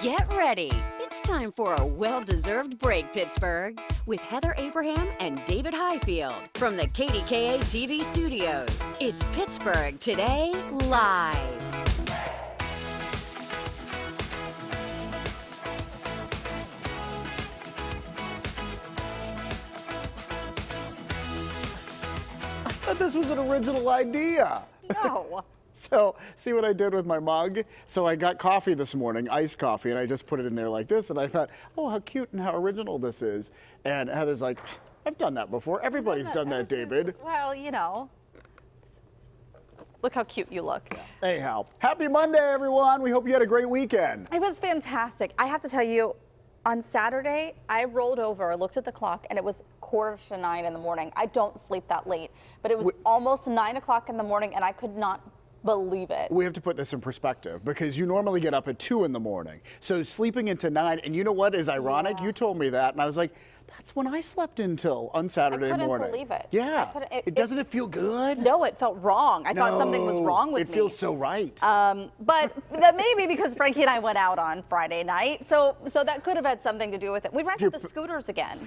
Get ready. It's time for a well-deserved break, Pittsburgh, with Heather Abraham and David Highfield from the KDKA TV studios. It's Pittsburgh Today Live. I thought this was an original idea. No. So, see what I did with my mug? So I got coffee this morning, iced coffee, and I just put it in there like this, and I thought, oh, how cute and how original this is. And Heather's like, I've done that before. Everybody's done that, David. Well, you know. Look how cute you look. Anyhow, happy Monday, everyone. We hope you had a great weekend. It was fantastic. I have to tell you, on Saturday, I rolled over, looked at the clock, and it was 8:45 in the morning. I don't sleep that late, but it was almost 9 o'clock in the morning, and I could not believe it. We have to put this in perspective because you normally get up at 2 in the morning. So sleeping into 9, and you know what is ironic? Yeah. You told me that, and I was like, that's when I slept until on Saturday morning. I couldn't believe it. Yeah. Doesn't it feel good? No, it felt wrong. I thought something was wrong with me. It feels so right. But that may be because Frankie and I went out on Friday night, so that could have had something to do with it. We rented the scooters again.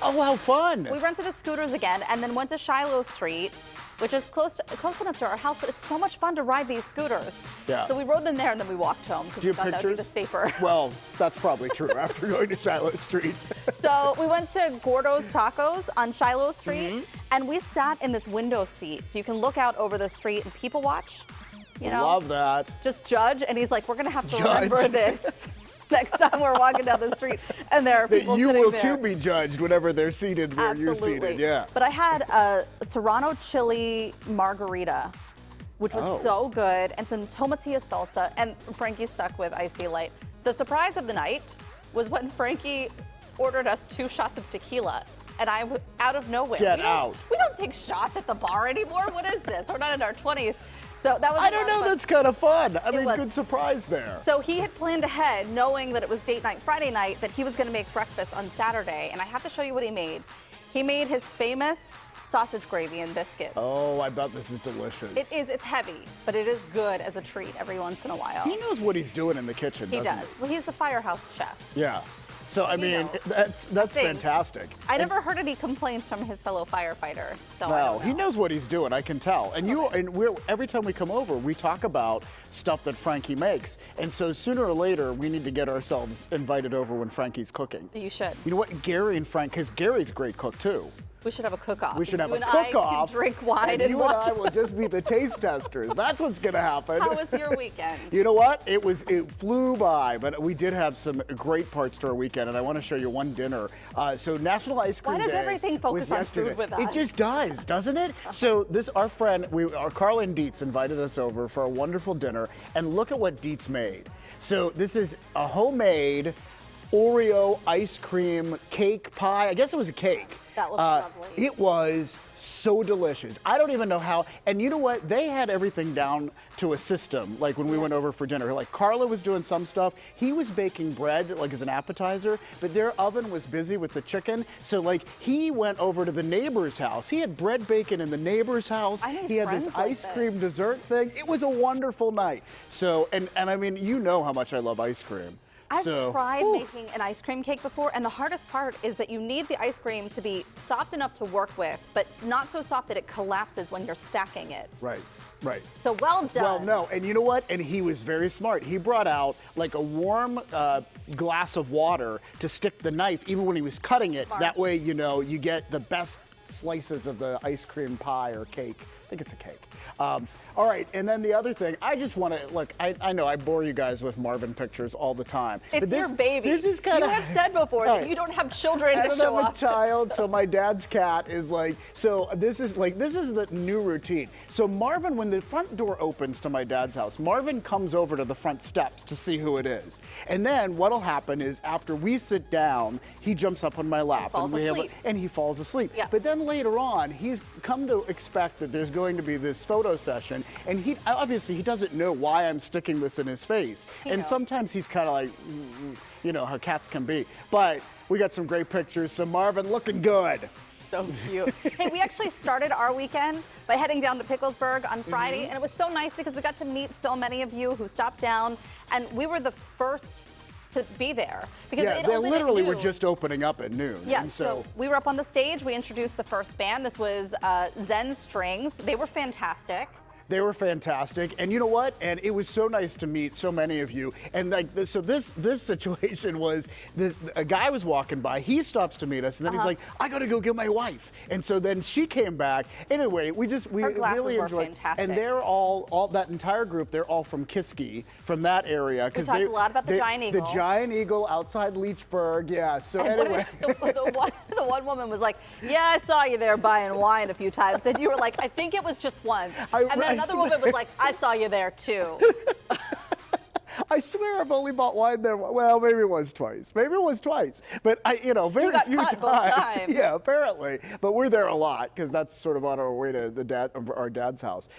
Oh, how fun! We rented the scooters again, and then went to Shiloh Street, which is close enough to our house, but it's so much fun to ride these scooters. Yeah. So we rode them there, and then we walked home because we thought that would be the safer. Well, that's probably true after going to Shiloh Street. So we went to Gordo's Tacos on Shiloh Street, and we sat in this window seat, so you can look out over the street and people watch. You know, love that. Just judge, and he's like, we're gonna have to remember this next time we're walking down the street, and there are people you sitting will there. too be judged whenever they're seated where you're seated. Yeah. But I had a Serrano chili margarita, which was so good, and some tomatillo salsa, and Frankie stuck with Icy Light. The surprise of the night was when Frankie ordered us 2 shots of tequila, and I, out of nowhere. Get out. We don't take shots at the bar anymore. What is this? We're not in our 20s. So that was I don't know, that's kind of fun. I mean, was. good surprise there. So he had planned ahead, knowing that it was date night Friday night, that he was going to make breakfast on Saturday, and I have to show you what he made. He made his famous sausage gravy and biscuits. Oh, I bet this is delicious. It is. It's heavy, but it is good as a treat every once in a while. He knows what he's doing in the kitchen, doesn't he? He does. Well, he's the firehouse chef. Yeah. So, I mean, that's fantastic. I never heard any complaints from his fellow firefighters. So no, he knows what he's doing. I can tell. And every time we come over, we talk about stuff that Frankie makes. And so sooner or later, we need to get ourselves invited over when Frankie's cooking. You should. You know what? Gary and Frank, because Gary's a great cook too. We should have a cook-off. We should have a cook-off. cook-off. I can drink wine and you and I will just be the taste testers. That's what's going to happen. How was your weekend? You know what? It flew by, but we did have some great parts to our weekend, and I want to show you one dinner. So National Ice Cream Day. Why does everything focus on food with us? It just does, doesn't it? So our friend, Carla and Dietz invited us over for a wonderful dinner, and look at what Dietz made. So this is a homemade Oreo ice cream cake pie. I guess it was a cake. That looks lovely. It was so delicious. I don't even know how. And you know what? They had everything down to a system. Like when we went over for dinner, like Carla was doing some stuff. He was baking bread like as an appetizer, but their oven was busy with the chicken. So like he went over to the neighbor's house. He had bread baking in the neighbor's house. He had this ice cream dessert thing. It was a wonderful night. So and I mean, you know how much I love ice cream. I've tried making an ice cream cake before, and the hardest part is that you need the ice cream to be soft enough to work with, but not so soft that it collapses when you're stacking it. Right, right. So well done. Well, no, and you know what? And he was very smart. He brought out like a warm glass of water to stick the knife, even when he was cutting it. Smart. That way, you know, you get the best slices of the ice cream pie or cake. I think it's a cake. All right, and then the other thing, I just want to, look, I know I bore you guys with Marvin pictures all the time. It's your baby. This is kind of... You have said before that you don't have children to show off. I don't have a child, so my dad's cat is like, so this is the new routine. So Marvin, when the front door opens to my dad's house, Marvin comes over to the front steps to see who it is. And then what'll happen is after we sit down, he jumps up on my lap. And he falls asleep. Yeah. But then later on, he's come to expect that there's going to be this photo session, and he obviously doesn't know why I'm sticking this in his face. And sometimes he's kind of like, you know how cats can be. But we got some great pictures. So Marvin looking good. So cute. Hey, we actually started our weekend by heading down to Picklesburgh on Friday, and it was so nice because we got to meet so many of you who stopped down, and we were the first to be there because Yeah, it they opened literally at were noon. just opening up at noon. Yeah, and so we were up on the stage. We introduced the first band. This was Zen Strings. They were fantastic. They were fantastic, and you know what? And it was so nice to meet so many of you. And like, so this situation was a guy was walking by. He stops to meet us, and then he's like, "I got to go get my wife." And so then she came back. Anyway, we Her glasses really were enjoyed. fantastic. And they're all that entire group. They're all from Kiski, from that area. We talked a lot about the Giant Eagle. The Giant Eagle outside Leechburg. Yeah. So And anyway, the one woman was like, "Yeah, I saw you there buying wine a few times," and you were like, "I think it was just once." And then another woman was like, "I saw you there too." I swear I've only bought wine there. Well, maybe it was twice. Maybe it was twice. But very got few caught both times. Yeah, apparently. But we're there a lot because that's sort of on our way to our dad's house.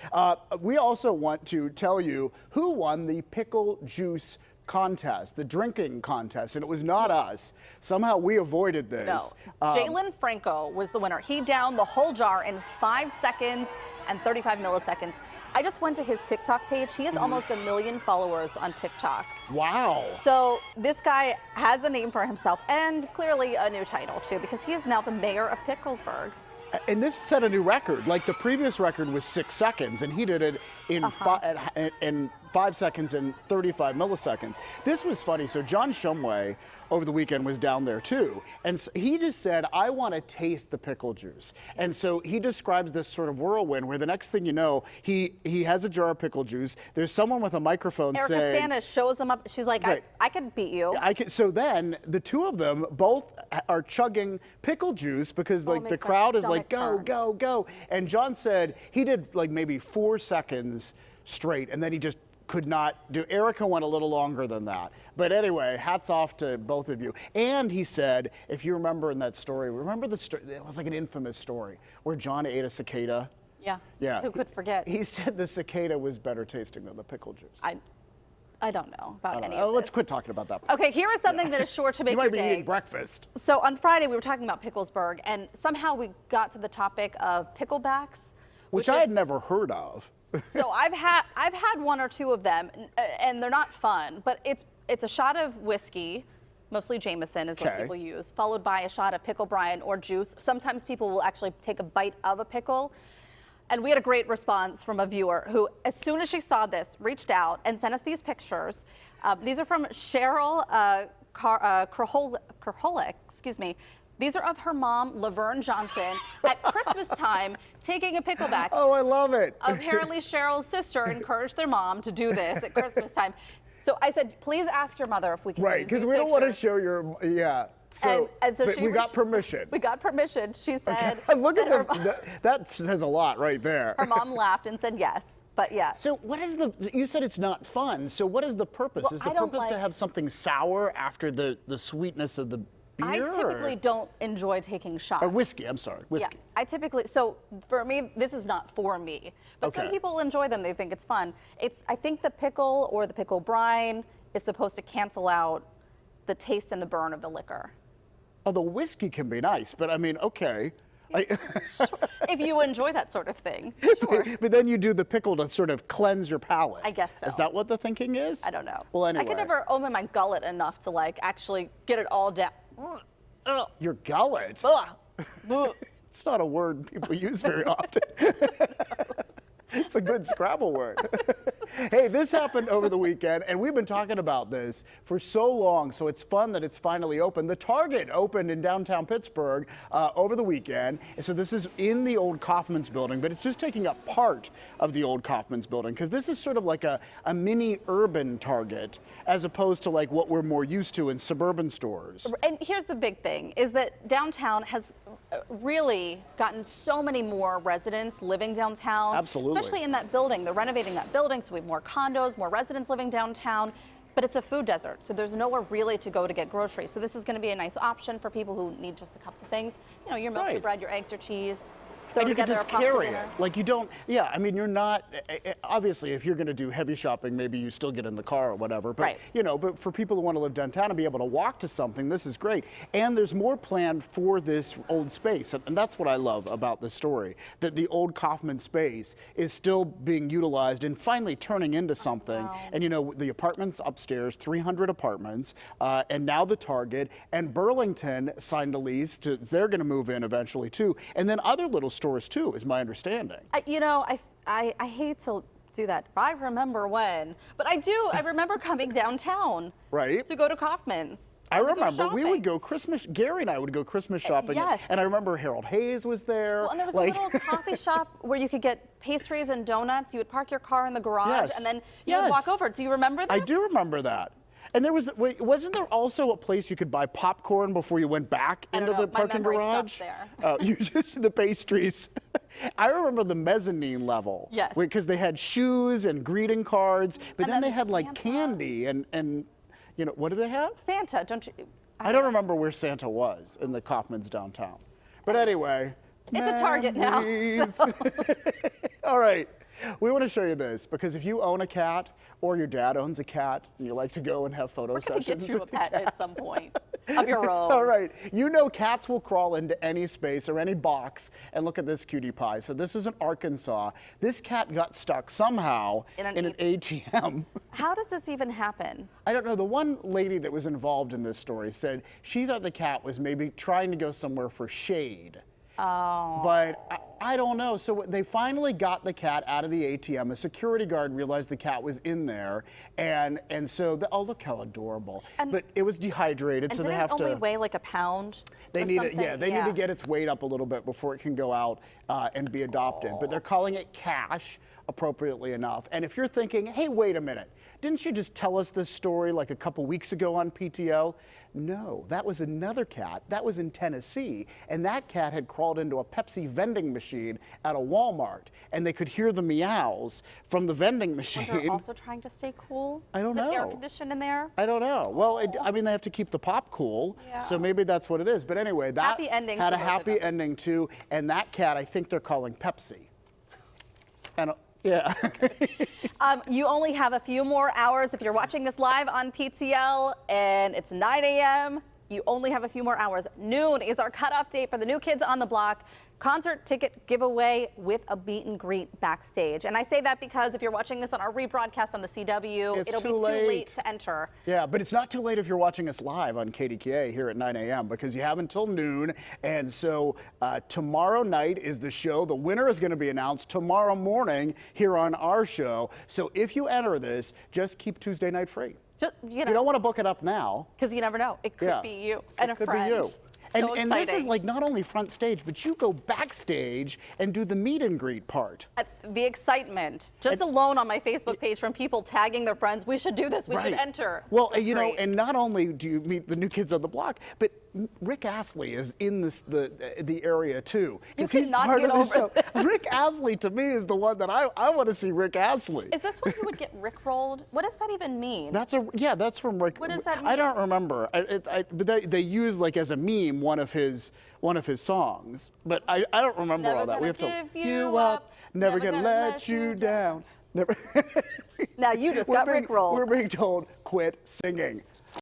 We also want to tell you who won the pickle juice contest, the drinking contest, and it was not us. Somehow we avoided this. No. Jalen Franco was the winner. He downed the whole jar in 5 seconds and 35 milliseconds. I just went to his TikTok page. He has almost 1 million followers on TikTok. Wow. So this guy has a name for himself and clearly a new title too, because he is now the mayor of Picklesburgh. And this set a new record. Like the previous record was 6 seconds, and he did it in 5 seconds and 35 milliseconds. This was funny. So John Shumway over the weekend was down there too, and he just said, "I want to taste the pickle juice." And so he describes this sort of whirlwind where the next thing you know, he has a jar of pickle juice. There's someone with a microphone Erica saying, Sanders shows him up. She's like, Right. I could beat you. So then the two of them both are chugging pickle juice because Oh, it like the makes my crowd is like, stomach go, turn. go, go. And John said he did like maybe 4 seconds straight, and then he just could not do. Erica went a little longer than that. But anyway, hats off to both of you. And he said, if you remember in that story, remember the story, it was like an infamous story where John ate a cicada. Yeah. Yeah. Who could forget? He said the cicada was better tasting than the pickle juice. I don't know about any Oh, of let's this. quit talking about that. Okay, here is something that is sure to make You might your be day. eating breakfast. So on Friday we were talking about Picklesburgh, and somehow we got to the topic of picklebacks, Which I had never heard of. So I've had one or two of them, and they're not fun. But it's a shot of whiskey, mostly Jameson is what Okay. people use, followed by a shot of pickle brine or juice. Sometimes people will actually take a bite of a pickle. And we had a great response from a viewer who, as soon as she saw this, reached out and sent us these pictures. These are from Cheryl Kraholik, excuse me. These are of her mom, Laverne Johnson, at Christmas time, taking a pickleback. Oh, I love it. Apparently, Cheryl's sister encouraged their mom to do this at Christmas time. So I said, please ask your mother if we can Right, use because these we don't want to pictures. show your, yeah. So, And so but she we got reached- permission. We got permission. She said, Look at that them. That says a lot right there. her mom laughed and said yes, but yeah. So what is you said it's not fun. So what is the purpose? Well, Is the I don't purpose to like- have something sour after the sweetness of the I beer? typically don't enjoy taking shots. Or whiskey, I'm sorry, whiskey. Yeah, I typically, so for me, this is not for me. But some Okay. people enjoy them, they think it's fun. I think the pickle or the pickle brine is supposed to cancel out the taste and the burn of the liquor. Oh, the whiskey can be nice, but I mean, okay. If you enjoy that sort of thing, sure. But then you do the pickle to sort of cleanse your palate. I guess so. Is that what the thinking is? I don't know. Well, anyway. I could never open my gullet enough to like actually get it all down. Ugh. Your gullet? Ugh. Ugh. It's not a word people use very often. It's a good Scrabble word. Hey, this happened over the weekend, and we've been talking about this for so long, so it's fun that it's finally open. The Target opened in downtown Pittsburgh over the weekend, and so this is in the old Kaufman's building, but it's just taking up part of the old Kaufman's building, because this is sort of like a mini urban Target, as opposed to like what we're more used to in suburban stores. And here's the big thing, is that downtown has really gotten so many more residents living downtown. Absolutely. Especially in that building. They're renovating that building, so we have more condos, more residents living downtown. But it's a food desert, so there's nowhere really to go to get groceries. So this is going to be a nice option for people who need just a couple of things. You know, your milk, your Right. bread, your eggs, your cheese. go and you can together just or pop carry together. it. Like you don't, yeah, I mean, you're not, obviously, if you're going to do heavy shopping, maybe you still get in the car or whatever. But, Right. you know, but for people who want to live downtown and be able to walk to something, this is great. And there's more planned for this old space. And that's what I love about this story, that the old Kaufman space is still being utilized and finally turning into something. Wow. And, you know, the apartments upstairs, 300 apartments, and now the Target, and Burlington signed a lease to, they're going to move in eventually too. And then other little stores too, is my understanding. You know, I hate to do that. I remember when, but I remember coming downtown. Right. To go to Kaufman's. I and to go remember we would shopping. go Christmas, Gary and I would go Christmas shopping. Yes. And I remember Harold Hayes was there. Well, and there was like, a little coffee shop where you could get pastries and donuts. You would park your car in the garage Yes. and then you would walk over. Do you remember this? I do remember that. And there was, wasn't there also a place you could buy popcorn before you went back I don't into know. the My parking memory garage? stops there. Oh, you just, the pastries. I remember the mezzanine level. Yes. Because they had shoes and greeting cards, but And then then they had like Santa. candy and, you know, what do they have? Santa, don't you? I don't remember where Santa was in the Kaufman's downtown. But anyway. It's a Target now, memories. so. All right. We want to show you this because if you own a cat or your dad owns a cat and you like to go and have photo We're gonna sessions get you a with the pet cat. at some point of your own. All right. You know cats will crawl into any space or any box. And look at this cutie pie. So this was in Arkansas. This cat got stuck somehow In an an ATM. How does this even happen? I don't know. The one lady that was involved in this story said she thought the cat was maybe trying to go somewhere for shade. Oh. But I don't know. So they finally got the cat out of the ATM. A security guard realized the cat was in there, and so oh, look how adorable. And- but it was dehydrated, And so did they it have only to. weigh like a pound? They or need it. something? Yeah, they need to get its weight up a little bit before it can go out and be adopted. But they're calling it Cash, appropriately enough. And if you're thinking, hey, wait a minute, didn't you just tell us this story like a couple weeks ago on PTL? No, that was another cat. That was in Tennessee. And that cat had crawled into a Pepsi vending machine at a Walmart. And they could hear the meows from the vending They're machine. also trying to stay cool. I don't Is it air know. conditioned in there? I don't know. Well, I mean, they have to keep the pop cool, so Yeah. maybe that's what it is. But anyway, that Happy endings had a for both of happy them. ending too. And that cat, I think they're calling Pepsi. And yeah. You only have a few more hours if you're watching this live on PTL, and it's 9 a.m. You only have a few more hours. Noon is our cutoff date for the New Kids on the Block concert ticket giveaway with a meet and greet backstage. And I say that because if you're watching this on our rebroadcast on the CW, It's it'll be too too late late. to enter. Yeah, but it's not too late if you're watching us live on KDKA here at 9 a.m. because you have until noon. And so tomorrow night is the show. The winner is going to be announced tomorrow morning here on our show. So if you enter this, just keep Tuesday night free. Just, You don't want to book it up now. because you never know. It could Yeah. be you and It a could friend. be you. So And this is exciting. like not only front stage, but you go backstage and do the meet and greet part. The excitement, just alone on my Facebook page from people tagging their friends, we should do this, we should Right. enter. Well, It's you know, great. and not only do you meet the New Kids on the Block, but Rick Astley is in the area too. 'Cause You he's cannot part get of the over show. this. Rick Astley to me is the one that I want to see Rick Astley. Is this when you would get rickrolled? What does that even mean? That's from Rick. What does that I don't mean? remember. But they use like as a meme one of his songs. But I don't remember Never all that. We gonna have to give you up, never gonna let you down. Never. Now you just got rickrolled. We're being told quit singing.